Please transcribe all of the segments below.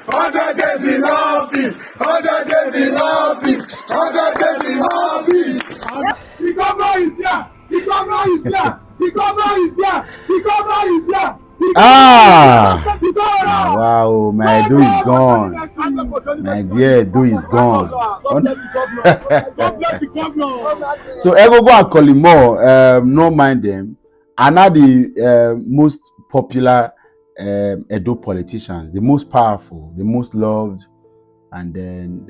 100 days in office, 100 days in office, 100 days in office. The governor is here. The governor is here. The governor is here. The governor is here. Wow, my Edo is gone. My dear Edo is gone. God bless the governor. God bless the governor. So Egogo and Kolimo, no mind them, are now the most popular Edo politicians, the most powerful, the most loved, and then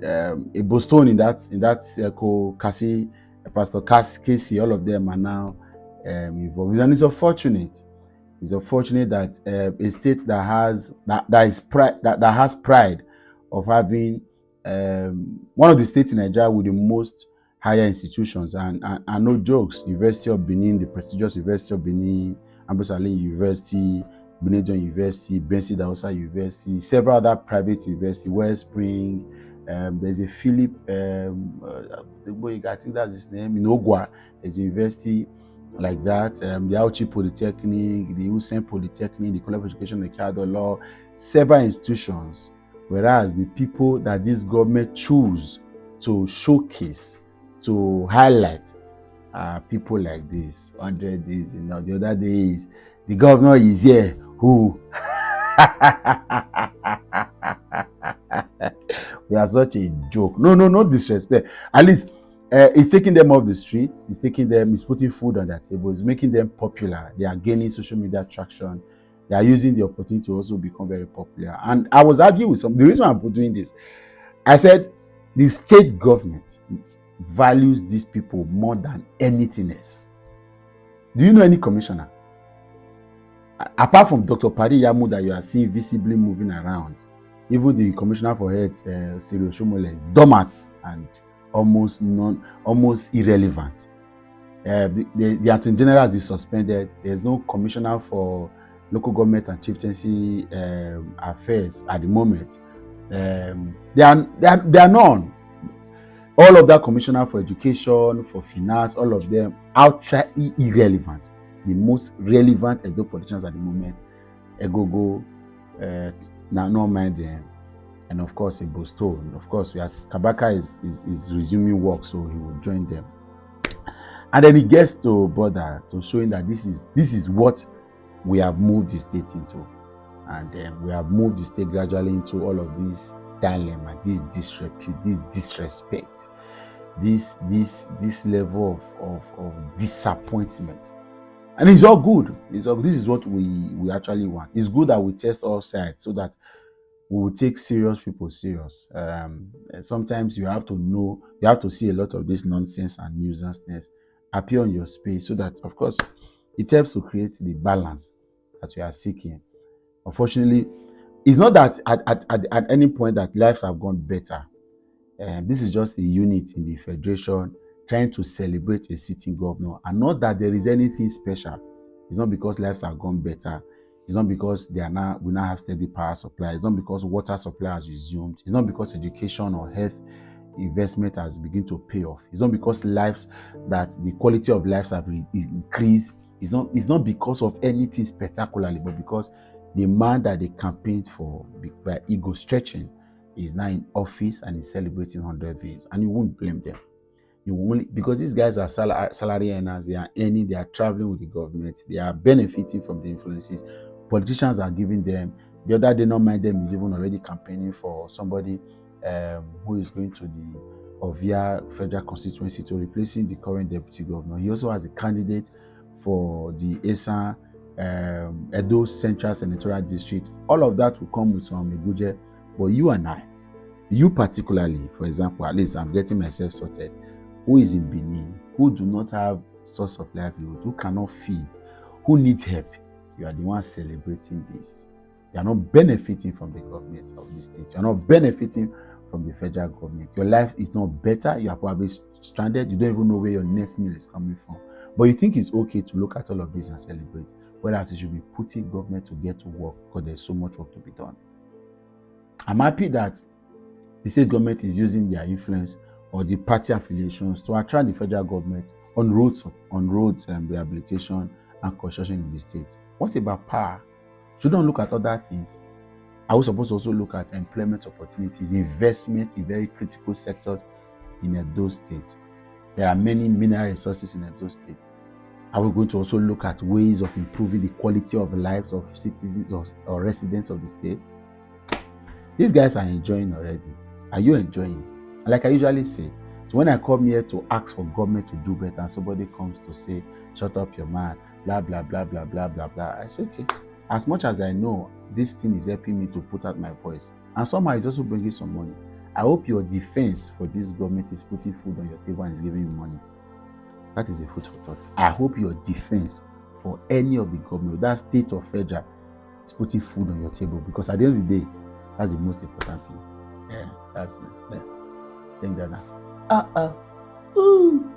a Boston in that circle, Cassie, Pastor Casey, all of them are now involved. And it's unfortunate. It's unfortunate that a state that has that has pride of having one of the states in Nigeria with the most higher institutions and no jokes. University of Benin, the prestigious University of Benin, Ambrose Ali University, Benin University, Bensi Dausa University, several other private universities, Wellspring. There's a Philip, I think that's his name, in Ogwa. There's a university like that, the Auchi Polytechnic, the Usain Polytechnic, the College of Education, the Child Law, several institutions. Whereas the people that this government choose to showcase, to highlight, are people like this. 100 days, the other days, the governor is here. Who? We are such a joke. No disrespect. At least it's taking them off the streets. It's putting food on their table. It's making them popular. They are gaining social media traction. They are using the opportunity to also become very popular. And I was arguing with the reason I'm doing this, I said the state government values these people more than anything else. Do you know any commissioner? Apart from Dr. Pari Yamu that you are seeing visibly moving around, even the commissioner for health, Cyril Shomole, is dormant and almost irrelevant. The Attorney General has been suspended. There's no commissioner for local government and chieftaincy affairs at the moment. There are none. All of that commissioner for education, for finance, all of them outrightly irrelevant. The most relevant Edo politicians at the moment, Egogo, now no mind them, and of course a Boston. Of course, Kabaka is resuming work, so he will join them. And then he gets to bother to showing that this is what we have moved the state into, and we have moved the state gradually into all of this dilemma, this disrepute, this disrespect, this level of disappointment. And it's all good. This is what we actually want. It's good that we test all sides so that we will take serious people serious. Sometimes you have to see a lot of this nonsense and nuisanceness appear on your space so that, of course, it helps to create the balance that you are seeking. Unfortunately, it's not that at any point that lives have gone better. This is just a unit in the federation trying to celebrate a sitting governor, and not that there is anything special. It's not because lives have gone better. It's not because we now have steady power supply. It's not because water supply has resumed. It's not because education or health investment has begun to pay off. It's not because the quality of lives have increased. It's not because of anything spectacularly, but because the man that they campaigned for by ego stretching is now in office and is celebrating 100 days, and you won't blame them. Because these guys are salary earners, they are traveling with the government, they are benefiting from the influences politicians are giving them. The other day, not mind them, is even already campaigning for somebody who is going to the Ovia federal constituency to replacing the current deputy governor. He also has a candidate for the ESA Edo Central Senatorial District. All of that will come with some Meguje, but you and I, you particularly, for example, at least I'm getting myself sorted, who is in Benin, who do not have source of livelihood, who cannot feed, who needs help, you are the one celebrating this. You are not benefiting from the government of the state. You are not benefiting from the federal government. Your life is not better. You are probably stranded. You don't even know where your next meal is coming from. But you think it's okay to look at all of this and celebrate, whereas you should be putting government to get to work because there's so much work to be done. I'm happy that the state government is using their influence or the party affiliations to attract the federal government on roads and rehabilitation and construction in the state. What about power? Shouldn't look at other things. Are we supposed to also look at employment opportunities, investment in very critical sectors in Edo State? There are many mineral resources in Edo State. Are we going to also look at ways of improving the quality of lives of citizens or residents of the state? These guys are enjoying already. Are you enjoying? Like I usually say, so when I come here to ask for government to do better and somebody comes to say, shut up your mouth, blah, blah, blah, blah, blah, blah, blah, I say, okay, as much as I know this thing is helping me to put out my voice, and somehow it's also bringing some money, I hope your defense for this government is putting food on your table and is giving you money. That is a food for thought. I hope your defense for any of the government, that state or federal, is putting food on your table, because at the end of the day, that's the most important thing. Yeah, that's it. Yeah. Thank God. Ooh.